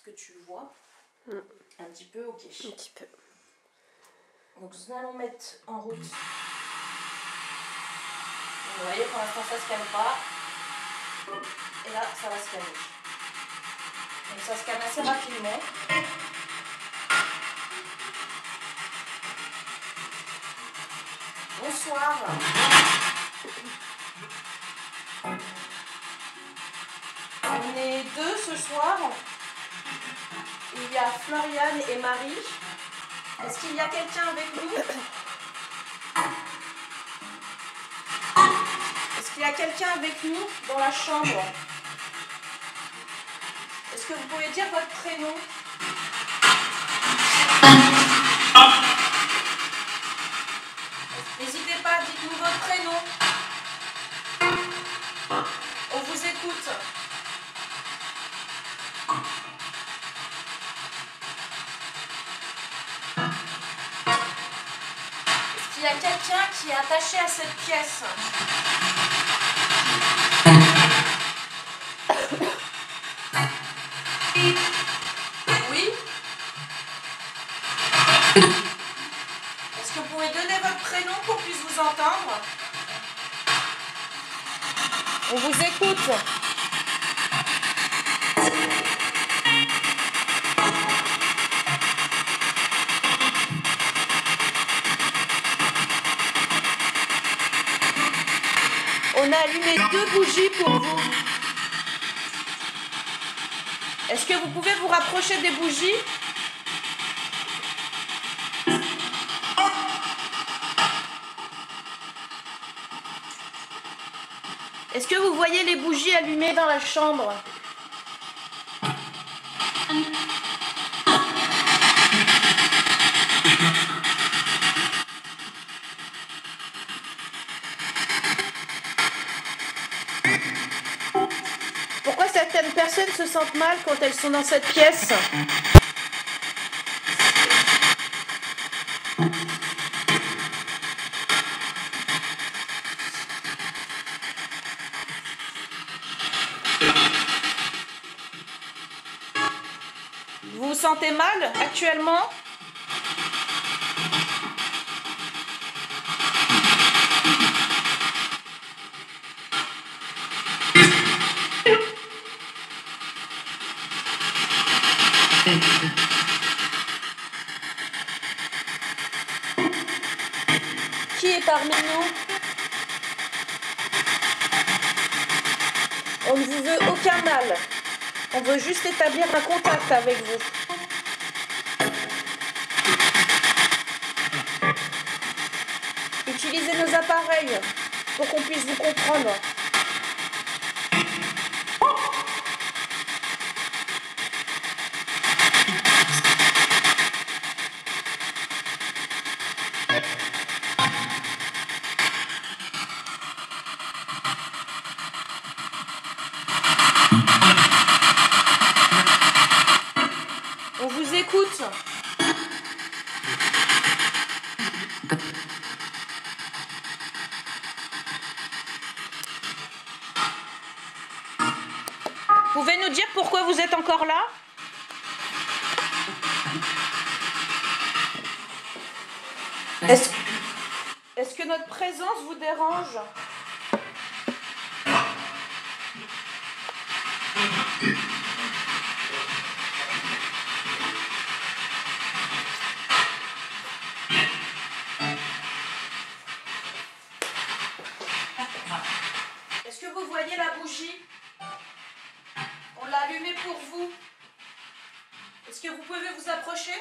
que tu vois. Un petit peu, ok. Un petit peu. Donc nous allons mettre en route. Vous voyez, pour l'instant ça se calme pas. Et là, ça va se calmer. Donc ça se calme assez rapidement. Bonsoir. On est deux ce soir. Il y a Floriane et Marie. Est-ce qu'il y a quelqu'un avec nous? Est-ce qu'il y a quelqu'un avec nous dans la chambre? Est-ce que vous pouvez dire votre prénom? N'hésitez pas, dites-nous votre prénom. On vous écoute. Est-ce qu'il y a quelqu'un qui est attaché à cette pièce? Oui? Est-ce que vous pouvez donner votre prénom pour qu'on puisse vous entendre? On vous écoute. On a allumé 2 bougies pour vous. Est-ce que vous pouvez vous rapprocher des bougies? Est-ce que vous voyez les bougies allumées dans la chambre? Pourquoi certaines personnes se sentent mal quand elles sont dans cette pièce? Vous vous sentez mal actuellement? Qui est parmi nous? On ne vous veut aucun mal. On veut juste établir un contact avec vous. Utilisez nos appareils pour qu'on puisse vous comprendre. On vous écoute. Vous pouvez nous dire pourquoi vous êtes encore là? Est-ce que notre présence vous dérange? Est-ce que vous voyez la bougie? On l'a allumée pour vous. Est-ce que vous pouvez vous approcher?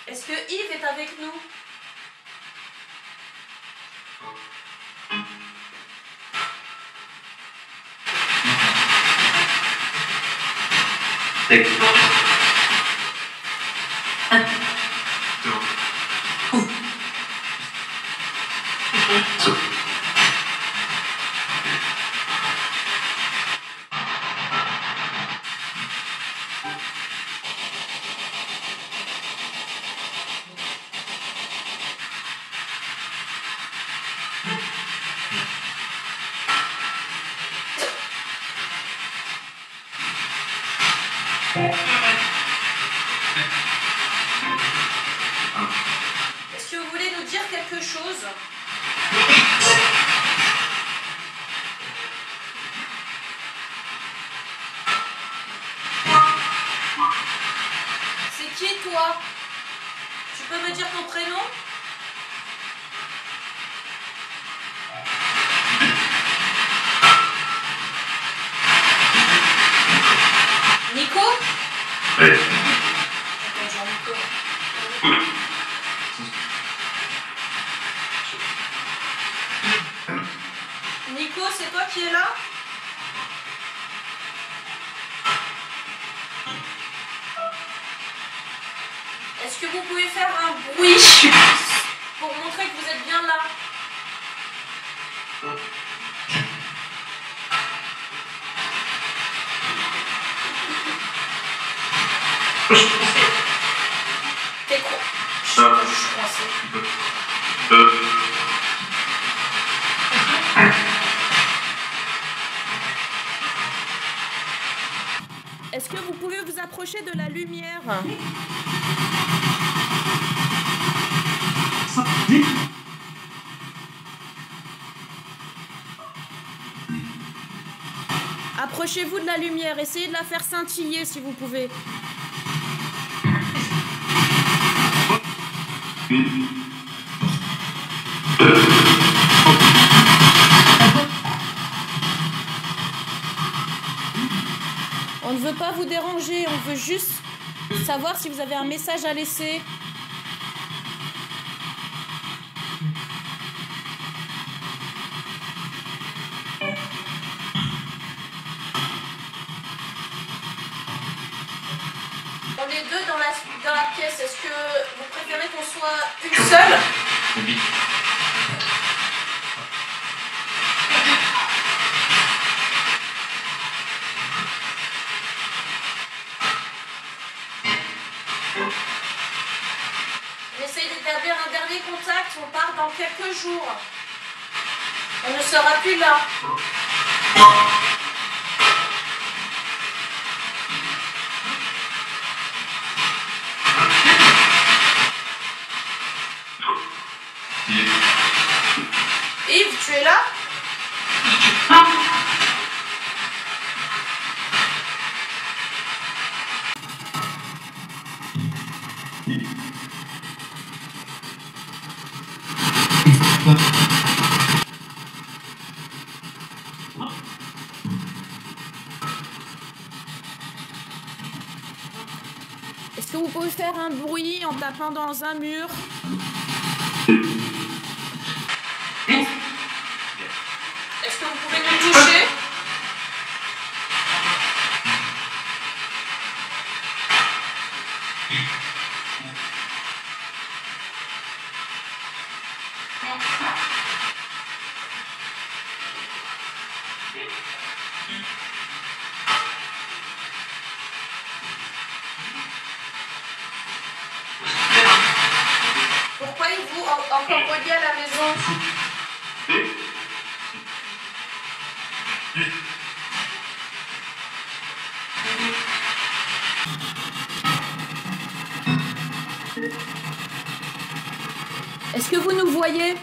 Est-ce que Yves est avec nous? Est-ce que vous voulez nous dire quelque chose? C'est qui toi? Tu peux me dire ton prénom? Nico? Oui. Attends, genre Nico. Nico, c'est toi qui es là? Est-ce que vous pouvez faire un bruit pour montrer que vous êtes bien là? T'es con. Je suis coincée. Est-ce que vous pouvez vous approcher de la lumière? Approchez-vous de la lumière, essayez de la faire scintiller si vous pouvez. On ne veut pas vous déranger, on veut juste savoir si vous avez un message à laisser. On est deux dans la pièce. Est-ce que vous préférez qu'on soit une seule? Oui. On essaye d'établir un dernier contact. On part dans quelques jours. On ne sera plus là. Yves, tu es là? Est-ce que vous pouvez faire un bruit en tapant dans un mur? Est-ce que vous pouvez nous toucher? Pourquoi êtes-vous encore relié à la maison? Est-ce que vous nous voyez?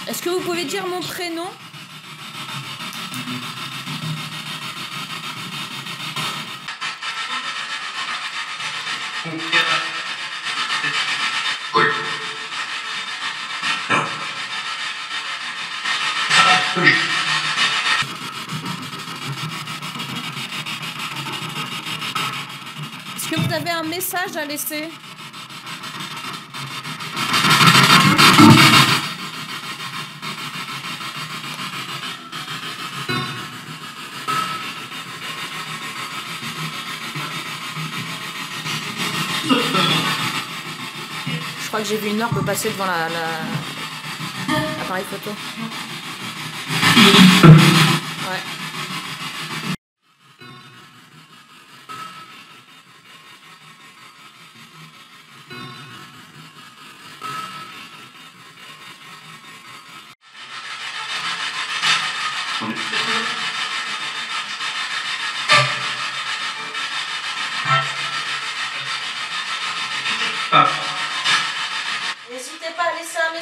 Est-ce que vous pouvez dire mon prénom? Est-ce que vous avez un message à laisser? Je crois que j'ai vu une orbe passer devant l'appareil photo. Ouais.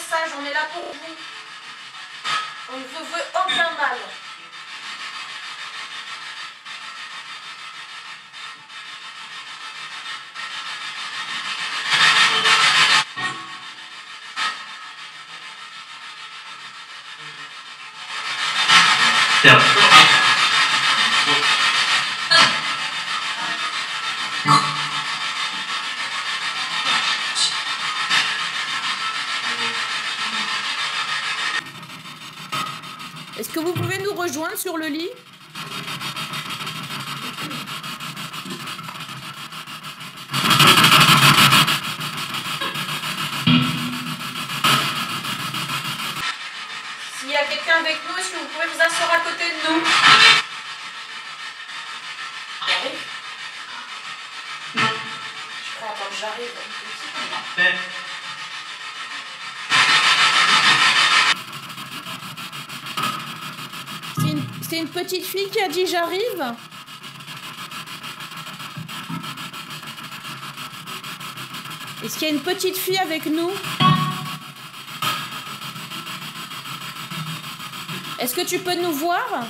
message, on est là pour vous. On ne vous veut aucun mal. Est-ce que vous pouvez nous rejoindre sur le lit? S'il y a quelqu'un avec nous, est-ce que vous pouvez vous asseoir à côté de nous? J'arrive. Je crois attendre que j'arrive. C'est une petite fille qui a dit j'arrive. Est-ce qu'il y a une petite fille avec nous? Est-ce que tu peux nous voir?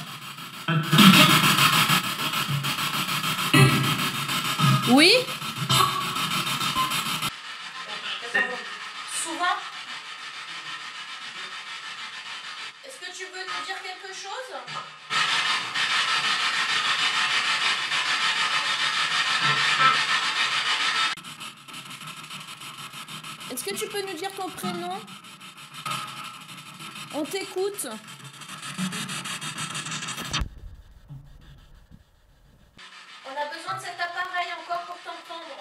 Oui? Souvent? Est-ce que tu veux nous dire quelque chose? Est-ce que tu peux nous dire ton prénom? On t'écoute. On a besoin de cet appareil encore pour t'entendre.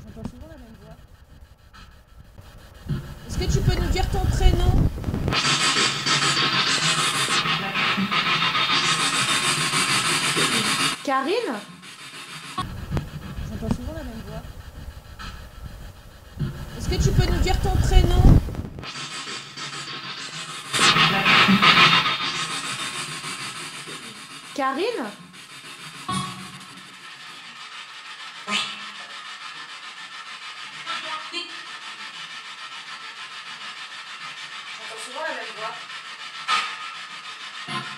J'entends souvent la même voix. Est-ce que tu peux nous dire ton prénom? Karine? J'entends souvent la même voix. Est-ce que tu peux nous dire ton prénom? Karine? J'entends souvent la même voix.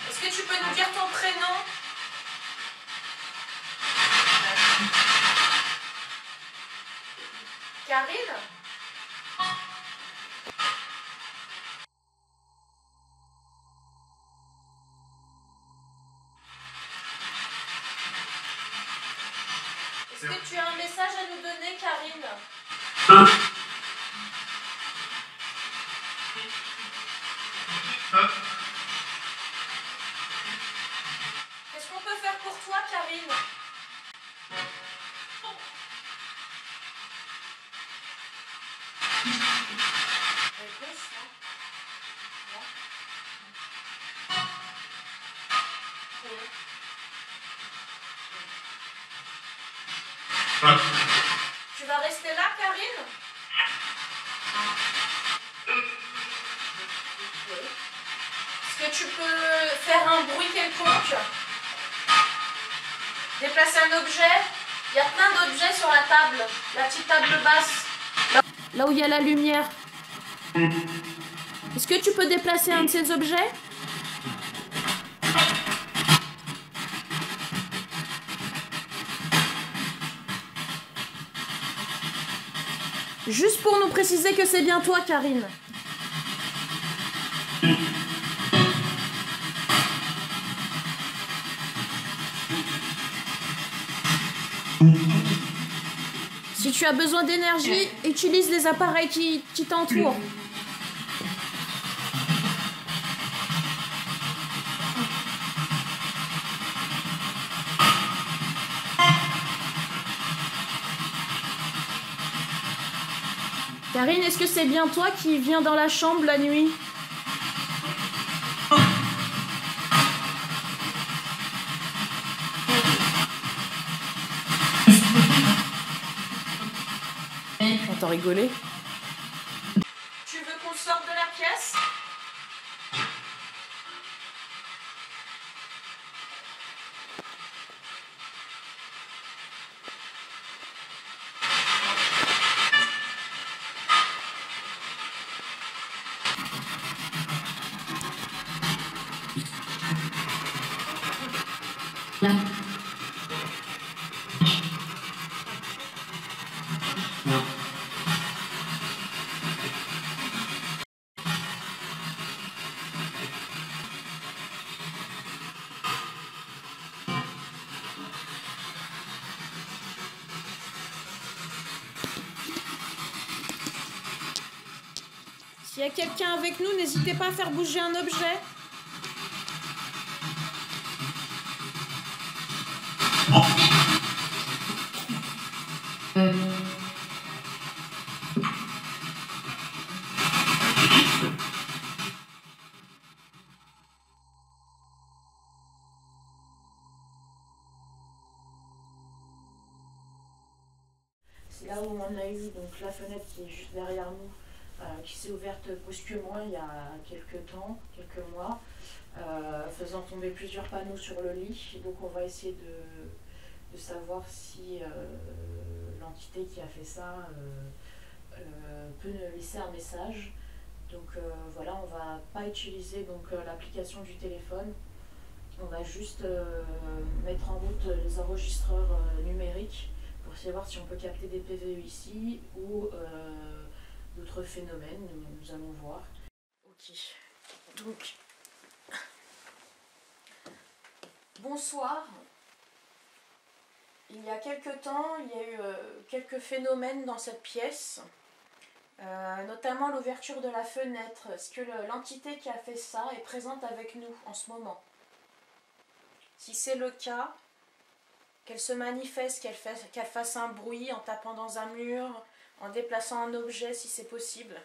Est-ce que tu peux nous dire ton prénom? Karine? Est-ce que tu as un message à nous donner, Karine? Qu'est-ce qu'on peut faire pour toi, Karine? Réponse, non? Non? Oui. Tu vas rester là, Karine? Oui. Est-ce que tu peux faire un bruit quelconque? Déplacer un objet? Il y a plein d'objets sur la table. La petite table basse. Là où il y a la lumière. Est-ce que tu peux déplacer un de ces objets? Juste pour nous préciser que c'est bien toi, Karine. Si tu as besoin d'énergie, utilise les appareils qui t'entourent. Karine, est-ce que c'est bien toi qui viens dans la chambre la nuit? J'entends rigoler. Tu veux qu'on sorte de la pièce? S'il y a quelqu'un avec nous, n'hésitez pas à faire bouger un objet. C'est là où on a eu donc la fenêtre qui est juste derrière nous, qui s'est ouverte brusquement il y a quelques temps, quelques mois, faisant tomber plusieurs panneaux sur le lit. Donc on va essayer de savoir si l'entité qui a fait ça peut nous laisser un message. Donc voilà, on va pas utiliser l'application du téléphone. On va juste mettre en route les enregistreurs numériques pour savoir si on peut capter des PVE ici ou d'autres phénomènes. Nous allons voir. Ok. Donc, bonsoir. Il y a quelque temps, il y a eu quelques phénomènes dans cette pièce, notamment l'ouverture de la fenêtre. Est-ce que l'entité qui a fait ça est présente avec nous en ce moment? Si c'est le cas, qu'elle se manifeste, qu'elle fasse un bruit en tapant dans un mur, en déplaçant un objet si c'est possible.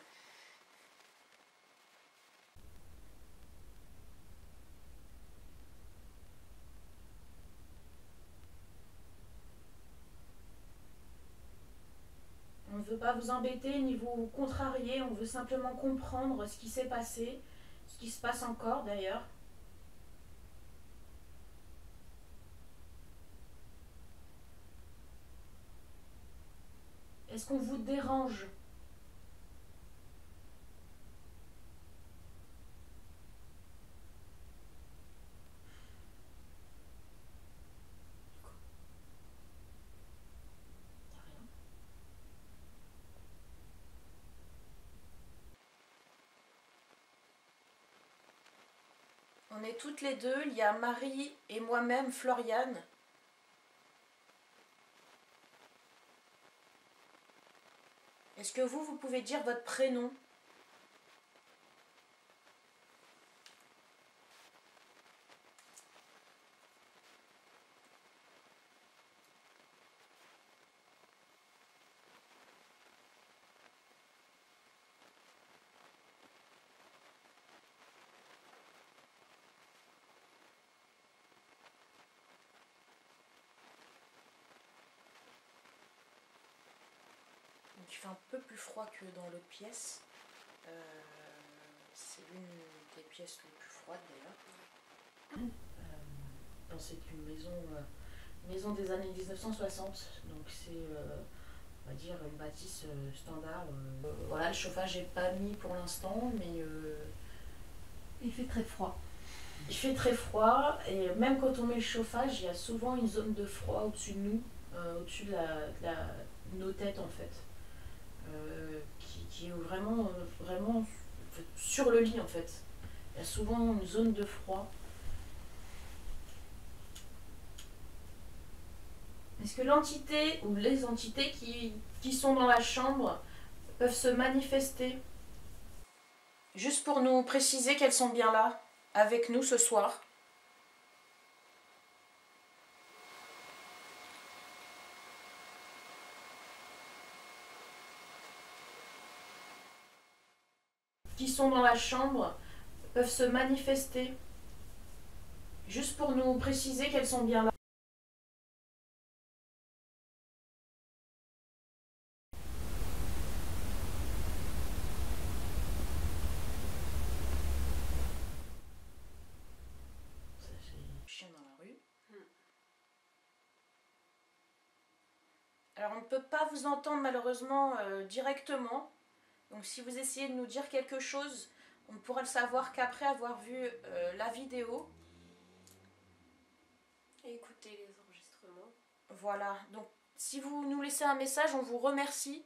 On ne veut pas vous embêter ni vous contrarier, on veut simplement comprendre ce qui s'est passé, ce qui se passe encore d'ailleurs. Est-ce qu'on vous dérange? On est toutes les deux, il y a Marie et moi-même, Floriane. Est-ce que vous pouvez dire votre prénom? Il fait un peu plus froid que dans l'autre pièce. C'est l'une des pièces les plus froides d'ailleurs. C'est une maison des années 1960, donc c'est on va dire une bâtisse standard. Voilà, le chauffage n'est pas mis pour l'instant, mais il fait très froid. Il fait très froid et même quand on met le chauffage, il y a souvent une zone de froid au-dessus de nous, au-dessus de nos têtes en fait. Qui est vraiment sur le lit en fait. Il y a souvent une zone de froid. Est-ce que l'entité ou les entités qui sont dans la chambre peuvent se manifester? Juste pour nous préciser qu'elles sont bien là, avec nous ce soir. qui sont dans la chambre peuvent se manifester, juste pour nous préciser qu'elles sont bien là. Ça, c'est chien dans la rue. Alors on ne peut pas vous entendre malheureusement directement, donc si vous essayez de nous dire quelque chose, on ne pourra le savoir qu'après avoir vu la vidéo. Et écouter les enregistrements. Voilà, donc si vous nous laissez un message, on vous remercie,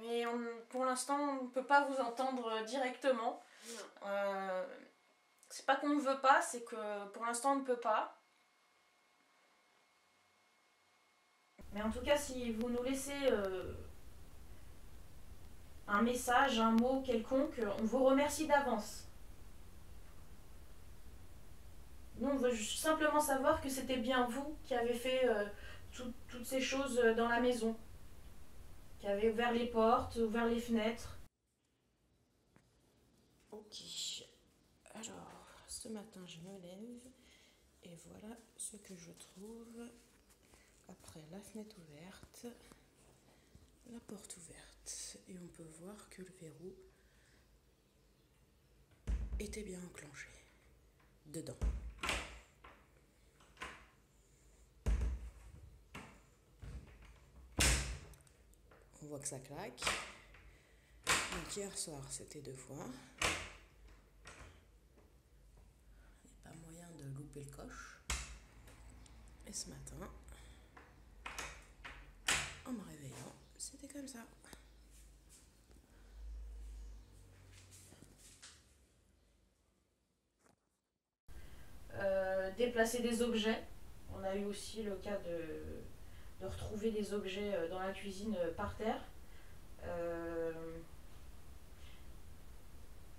mais pour l'instant on ne peut pas vous entendre directement. C'est pas qu'on ne veut pas, c'est que pour l'instant on ne peut pas. Mais en tout cas, si vous nous laissez un message, un mot quelconque, on vous remercie d'avance. Nous, on veut simplement savoir que c'était bien vous qui avez fait toutes ces choses dans la maison, qui avez ouvert les portes, ouvert les fenêtres. Ok, alors ce matin je me lève et voilà ce que je trouve après la fenêtre ouverte, la porte ouverte, et on peut voir que le verrou était bien enclenché dedans. On voit que ça claque. Donc hier soir c'était 2 fois. Il n'y a pas moyen de louper le coche. Et ce matin, en me réveillant, c'était comme ça. Déplacer des objets. On a eu aussi le cas de retrouver des objets dans la cuisine par terre.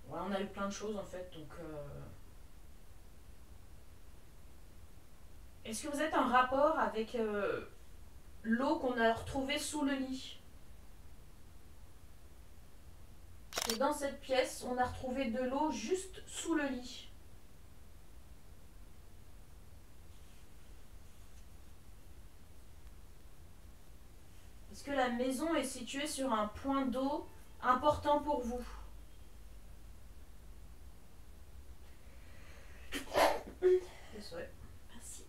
Voilà, on a eu plein de choses en fait. Donc, est-ce que vous êtes en rapport avec l'eau qu'on a retrouvée sous le lit? Et dans cette pièce, on a retrouvé de l'eau juste sous le lit. Est-ce que la maison est située sur un point d'eau important pour vous? Désolé. Merci.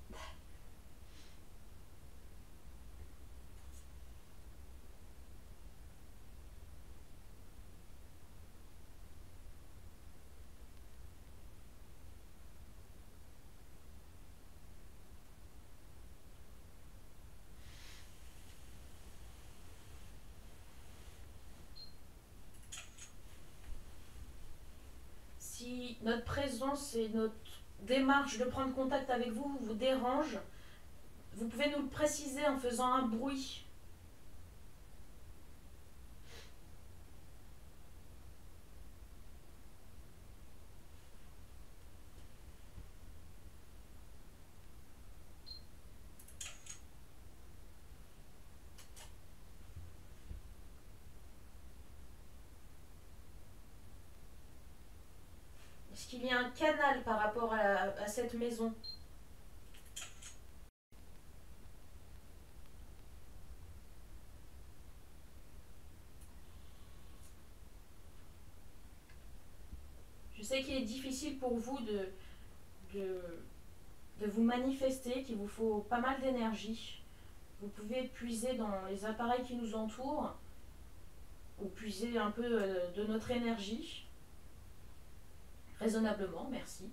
Si notre présence et notre démarche de prendre contact avec vous vous dérange, vous pouvez nous le préciser en faisant un bruit. Est-ce qu'il y a un canal par rapport à cette maison? Je sais qu'il est difficile pour vous de vous manifester, qu'il vous faut pas mal d'énergie. Vous pouvez puiser dans les appareils qui nous entourent, ou puiser un peu de notre énergie. Raisonnablement, merci.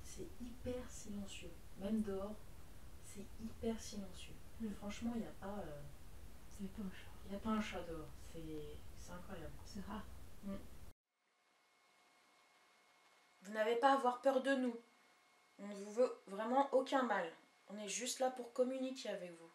C'est hyper silencieux. Même dehors, c'est hyper silencieux. Franchement, il n'y a pas... C'est pas un chat. Il n'y a pas un chat dehors. C'est incroyable. C'est rare. n'avez pas à avoir peur de nous. On ne vous veut vraiment aucun mal. On est juste là pour communiquer avec vous.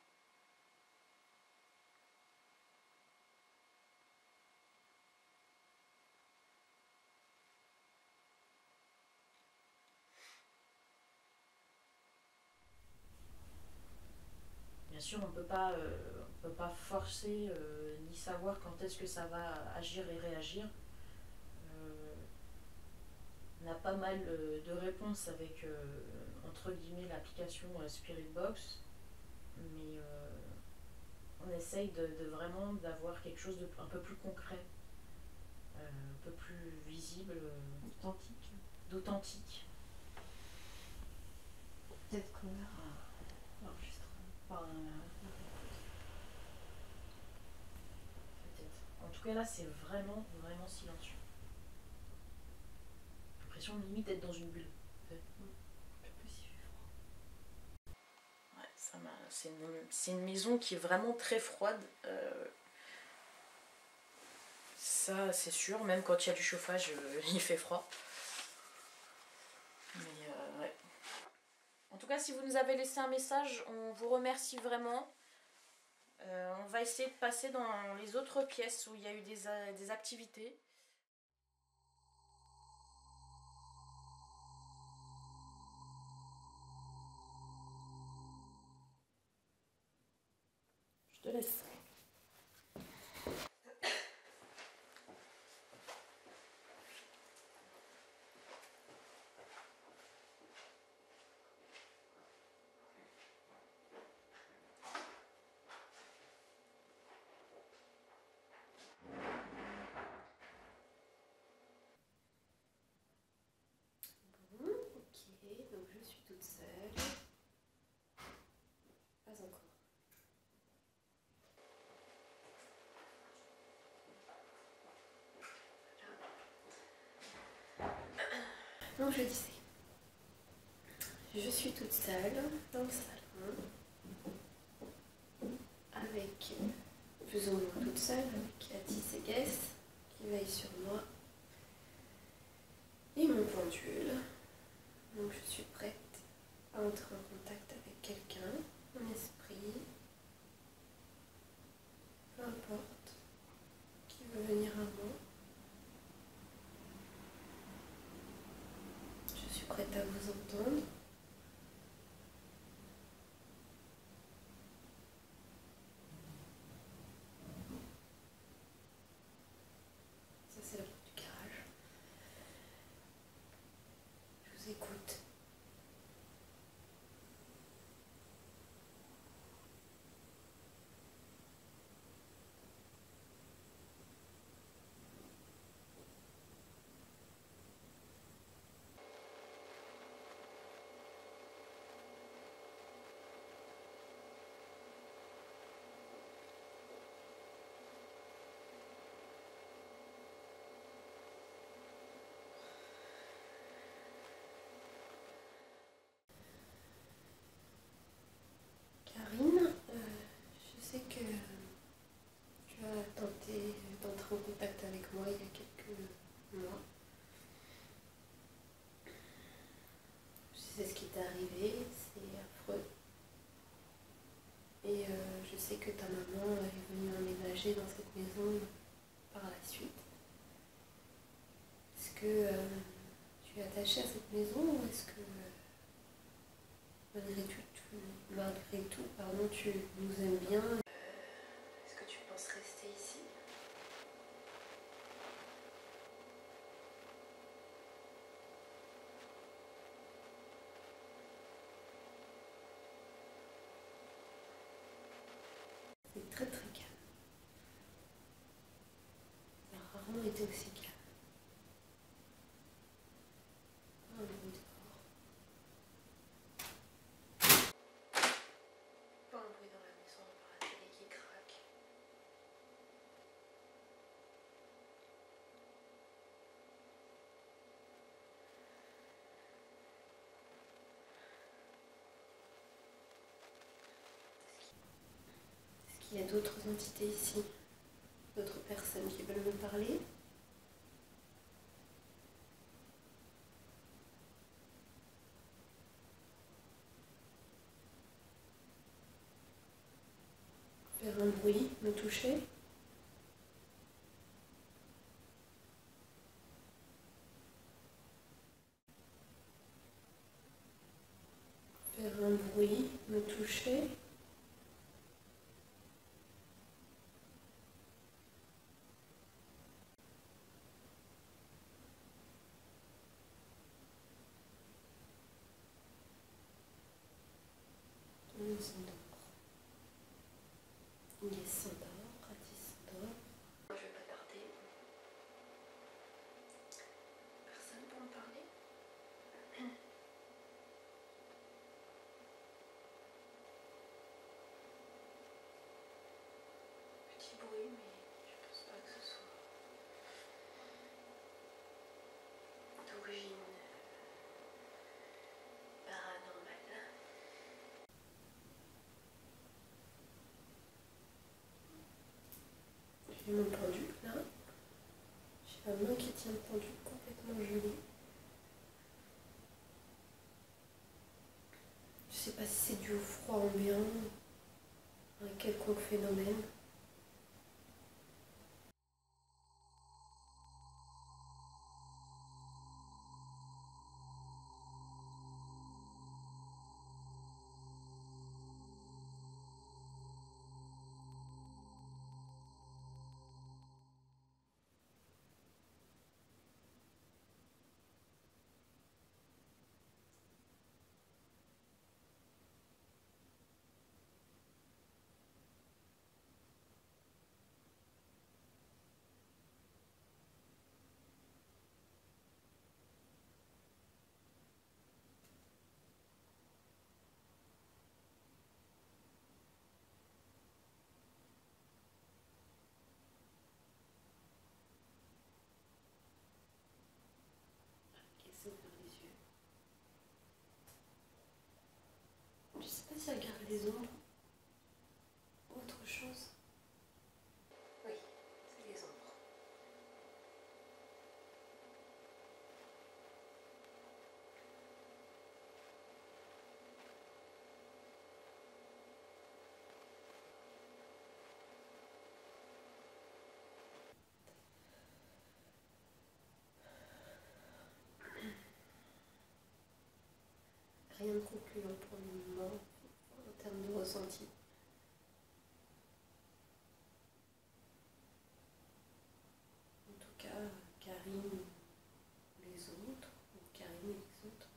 Bien sûr, on peut pas forcer ni savoir quand est-ce que ça va agir et réagir. On a pas mal de réponses avec, entre guillemets, l'application Spirit Box, mais on essaye de vraiment d'avoir quelque chose de un peu plus concret, un peu plus visible, d'authentique. Peut-être qu'on verra l'enregistrement. Peut-être. En tout cas là c'est vraiment silencieux. J'ai l'impression limite d'être dans une bulle. Ouais, c'est une maison qui est vraiment très froide. Ça c'est sûr, même quand il y a du chauffage il fait froid. Mais ouais. En tout cas, si vous nous avez laissé un message, on vous remercie vraiment. On va essayer de passer dans les autres pièces où il y a eu des activités. Je te laisse. Bon, ok, donc je suis toute seule. Pas encore. Donc je disais, je suis toute seule dans le salon, avec, plus ou moins toute seule, avec Atis et Guess qui veillent sur moi, et mon pendule. Donc je suis prête à entrer en contact avec quelqu'un, mon esprit, peu importe, qui veut venir à moi. Je suis prête à vous entendre. Ça c'est la porte du garage. Je vous écoute. Karine, je sais que tu as tenté d'entrer en contact avec moi il y a quelques mois. Je sais ce qui t'est arrivé, c'est affreux. Et je sais que ta maman est venue emménager dans cette maison par la suite. Est-ce que tu es attachée à cette maison ou est-ce que malgré tout, pardon, tu nous aimes bien? Est-ce que tu penses rester ici? C'est très très calme. Ça a rarement été aussi calme. Oh, le bruit dehors. Pas un bruit dans la maison, à part la télé qui craque. Est-ce qu'il y a d'autres entités ici? D'autres personnes qui veulent me parler? bruit me toucher. Faire un bruit me toucher. On s'endort. Inès s'endort, Ratis s'endort. Moi, je vais pas tarder. Personne pour me parler. Petit bruit, mais je pense pas que ce soit d'origine paranormale. J'ai mon pendule là. J'ai la main qui tient le pendule complètement gelé. Je sais pas si c'est dû au froid ambiant, à un quelconque phénomène. Essaie d'ouvrir les yeux. Je sais pas si elle regarde les ombres. Autre chose. Oui, c'est les ombres. Rien de concluant pour le moment en termes de ressenti. En tout cas, Karine les autres, ou Karine et les autres,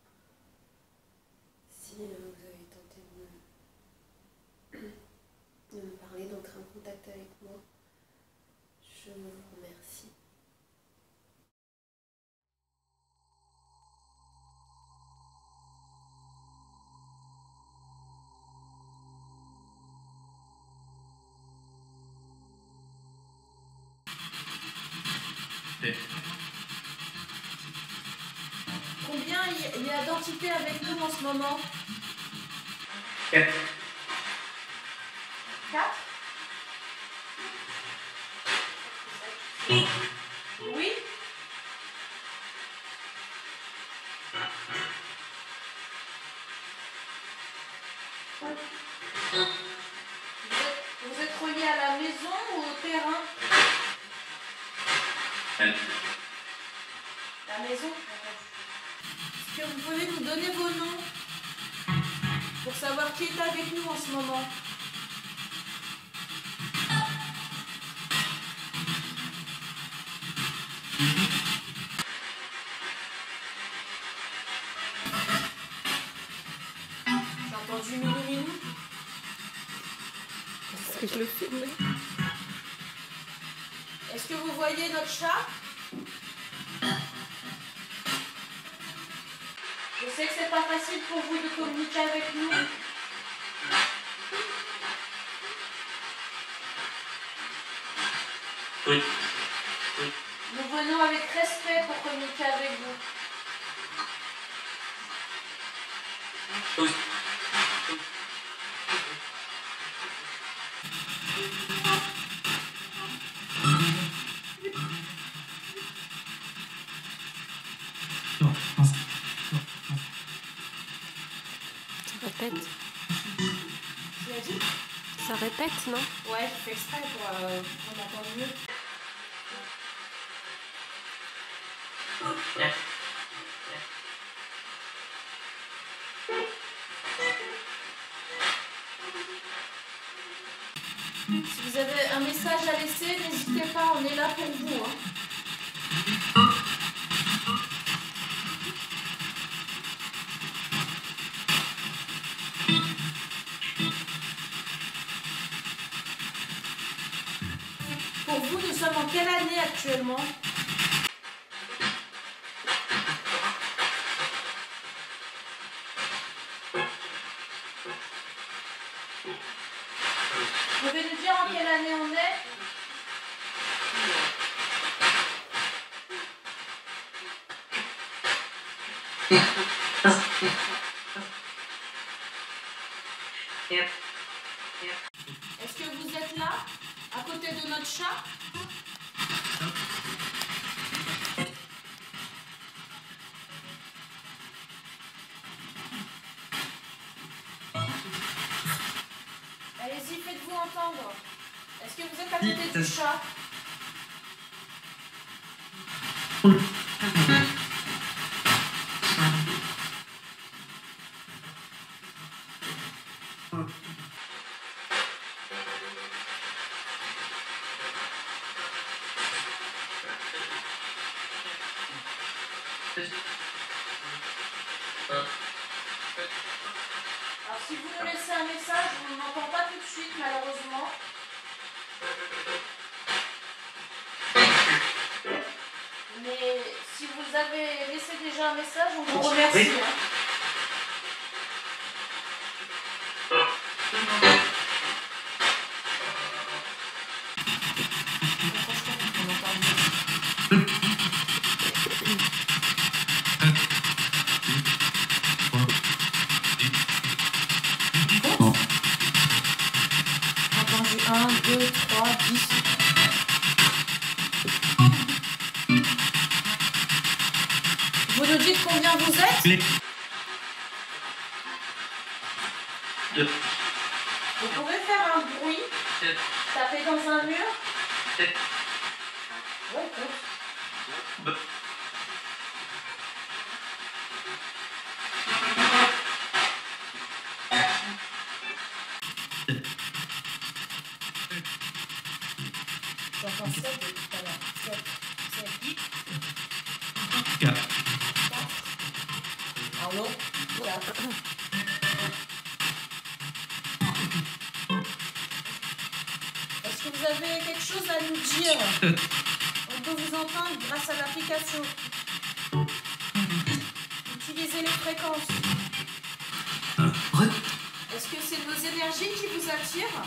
si vous avez tenté de me parler, d'entrer en contact avec moi, je vous remercie. Combien il y a d'entités avec nous en ce moment? 4. 4? Oui? Vous êtes reliés à la maison ou au terrain? La maison? Est-ce que vous pouvez nous donner vos noms pour savoir qui est avec nous en ce moment? J'ai entendu Minou Minou. Est-ce que je le filme? Est-ce que vous voyez notre chat? Je sais que c'est pas facile pour vous de communiquer avec nous. Oui. Nous venons avec respect pour communiquer avec vous. Oui. Répète. Tu as dit? Ça répète, non? Ouais, je fais exprès pour qu'on entende mieux. Si vous avez un message à laisser, n'hésitez pas, on est là pour vous. Hein. Pour vous, nous sommes en quelle année actuellement? Vous pouvez nous dire en quelle année on est? Est-ce que vous êtes là, à côté de notre chat? Allez-y, faites-vous entendre. Est-ce que vous êtes à côté du chat? Alors si vous nous laissez un message, on ne m'entend pas tout de suite malheureusement. Mais si vous avez laissé déjà un message, on vous remercie. Oui. Hein. Entendu 1, 2, 3, 10. Vous nous dites combien vous êtes? Deux. Vous pouvez faire un bruit, taper dans un mur. Ouais, compte. J'entends 7 depuis tout à l'heure. 7. 4. Allô? 4. Est-ce que vous avez quelque chose à nous dire? On peut vous entendre grâce à l'application. Utilisez les fréquences. Est-ce que c'est nos énergies qui vous attirent?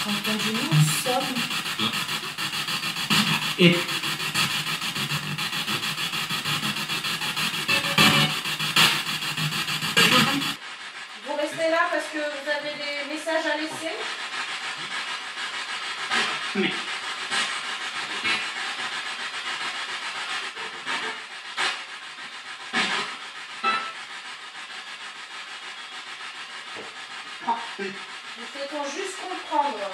Entendu, nous sommes. Et Vous restez là parce que vous avez des messages à laisser. mais Nous souhaitons juste comprendre.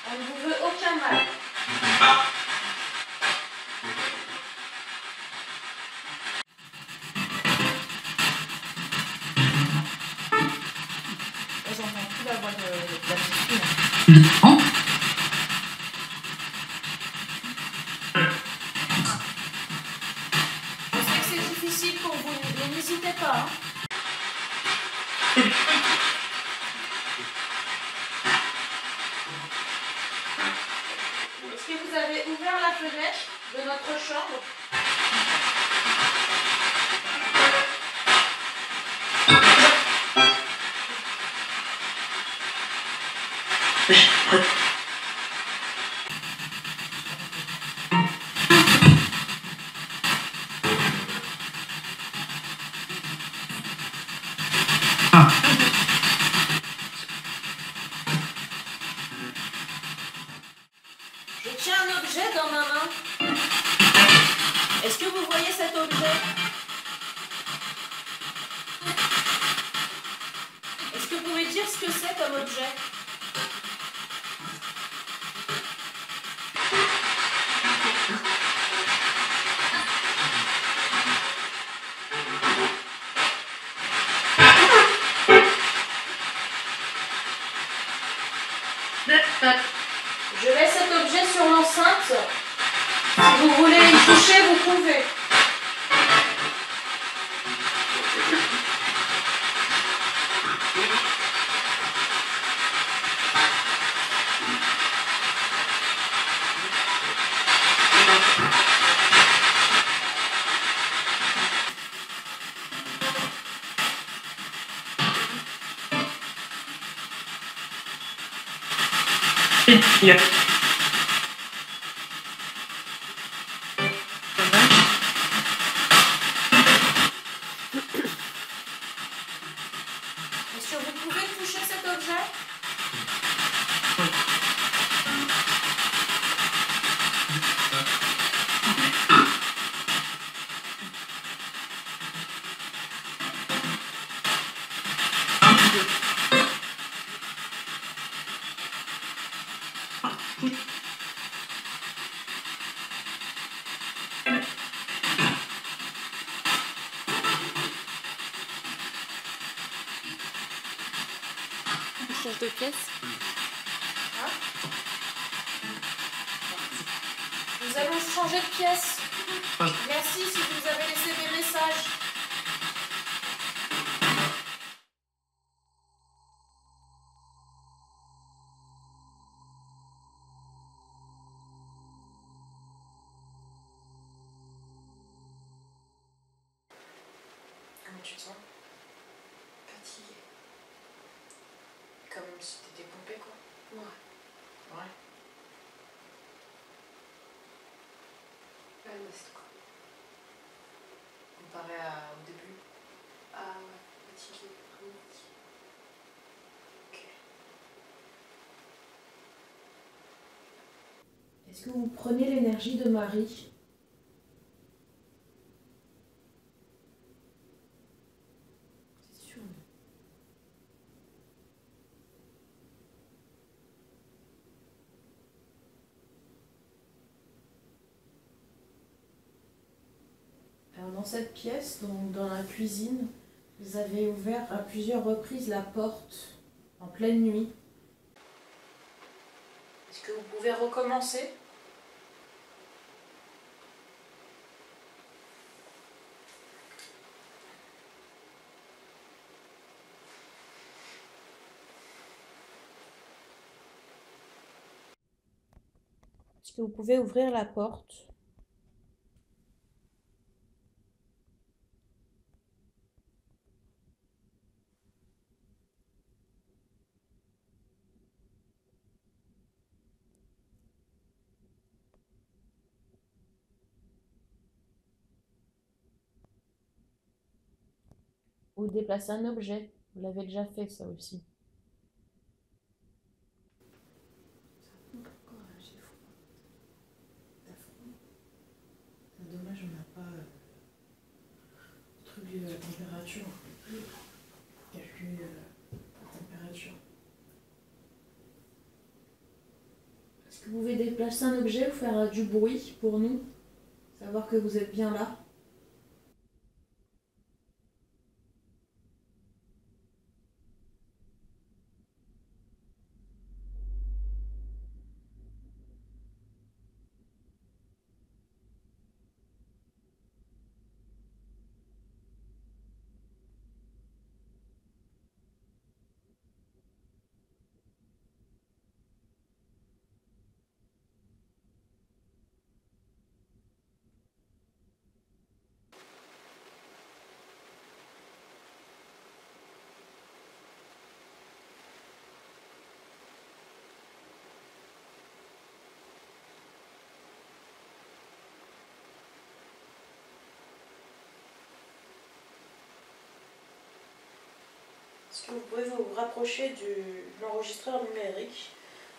On ne vous veut aucun mal. Là, j'entends plus la voix de la petite fille. Je sais que c'est difficile pour vous, mais n'hésitez pas. Hein. Est-ce que vous avez ouvert la fenêtre de notre chambre? Je tiens un objet dire ce que c'est comme objet? Je laisse cet objet sur l'enceinte. Si vous voulez y toucher, vous pouvez. Bien. Est-ce que vous pouvez toucher cet objet? On change de pièce. Nous allons changer de pièce. Ah. Merci si vous avez laissé des messages. Comment tu te sens? Fatiguée. Comme si t'étais pompé, quoi. Ouais. Ouais. Là, le masque, quoi. Comparé au début. Ah ouais, fatiguée, vraiment fatiguée. Ok. Est-ce que vous prenez l'énergie de Marie? C'est sûr. Alors dans cette pièce, donc dans la cuisine, vous avez ouvert à plusieurs reprises la porte en pleine nuit. Est-ce que vous pouvez recommencer? Est-ce que vous pouvez ouvrir la porte? Ou déplacer un objet. Vous l'avez déjà fait, ça aussi. Encore là, j'ai froid. T'as froid? C'est dommage, on n'a pas le truc de la température. Calcul la température. Est-ce que vous pouvez déplacer un objet ou faire du bruit pour nous? Savoir que vous êtes bien là? Est-ce que vous pouvez vous rapprocher de l'enregistreur numérique?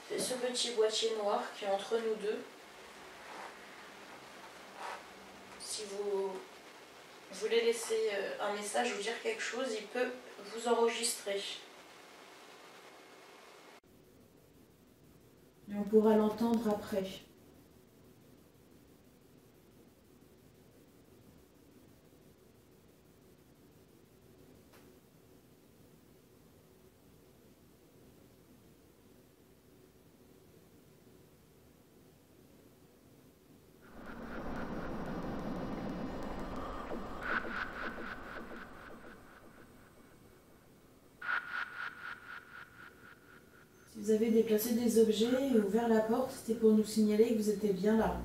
C'est ce petit boîtier noir qui est entre nous deux. Si vous voulez laisser un message ou dire quelque chose, il peut vous enregistrer. Et on pourra l'entendre après. Si vous avez déplacé des objets et ouvert la porte, c'était pour nous signaler que vous étiez bien là.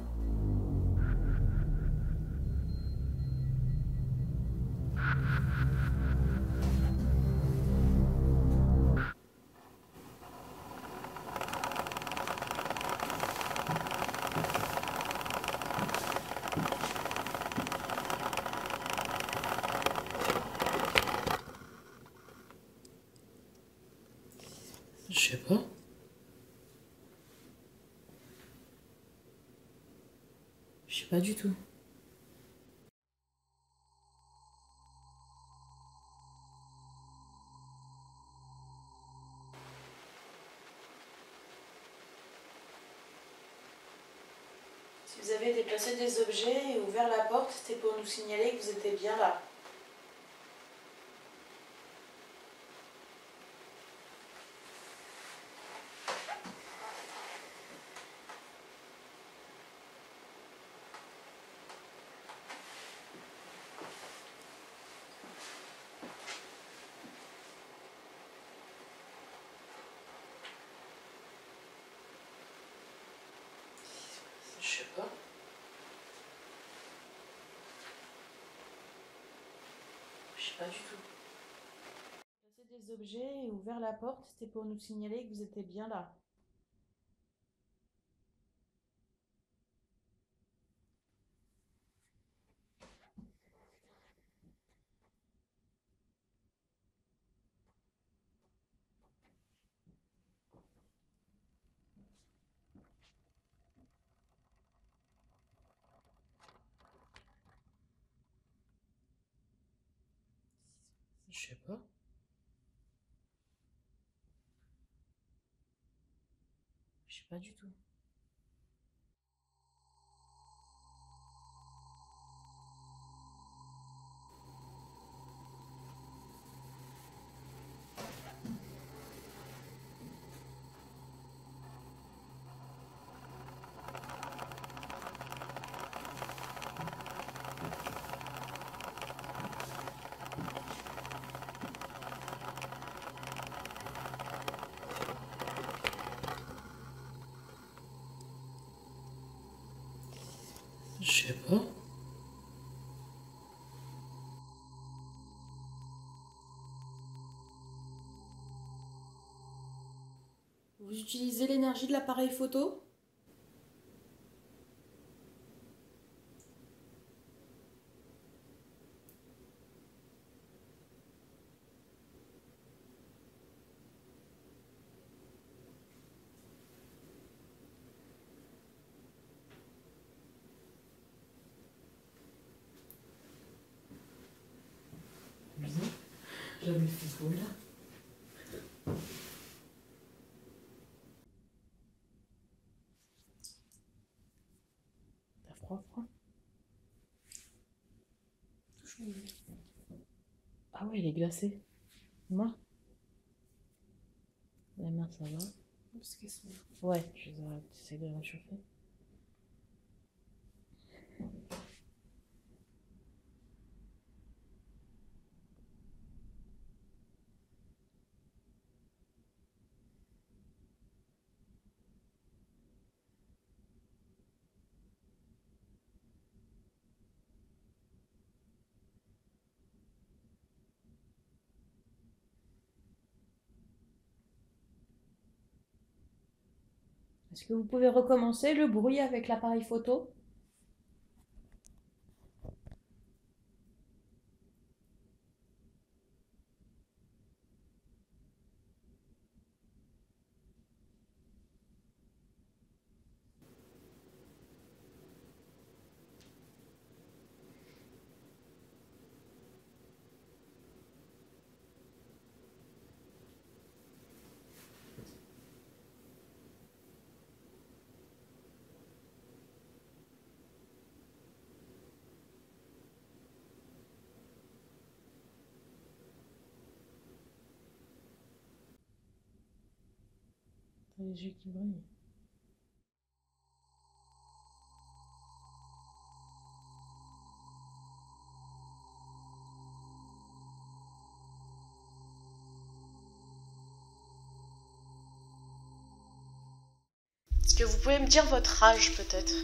Je sais pas. Je sais pas du tout. Si vous avez déplacé des objets et ouvert la porte, c'était pour nous signaler que vous étiez bien là. Je sais pas. Je sais pas du tout. Déplacé des objets et ouvert la porte, c'était pour nous signaler que vous étiez bien là. Je sais pas. Je sais pas du tout. Je sais pas. Vous utilisez l'énergie de l'appareil photo? J'avais fait beau là. T'as froid, froid? Ah ouais, il est glacé. Moi? Les mains, ça va? Parce qu'elles sont... Ouais, je vais essayer de les réchauffer. Est-ce que vous pouvez recommencer le bruit avec l'appareil photo? Les yeux qui brillent. Est-ce que vous pouvez me dire votre âge peut-être?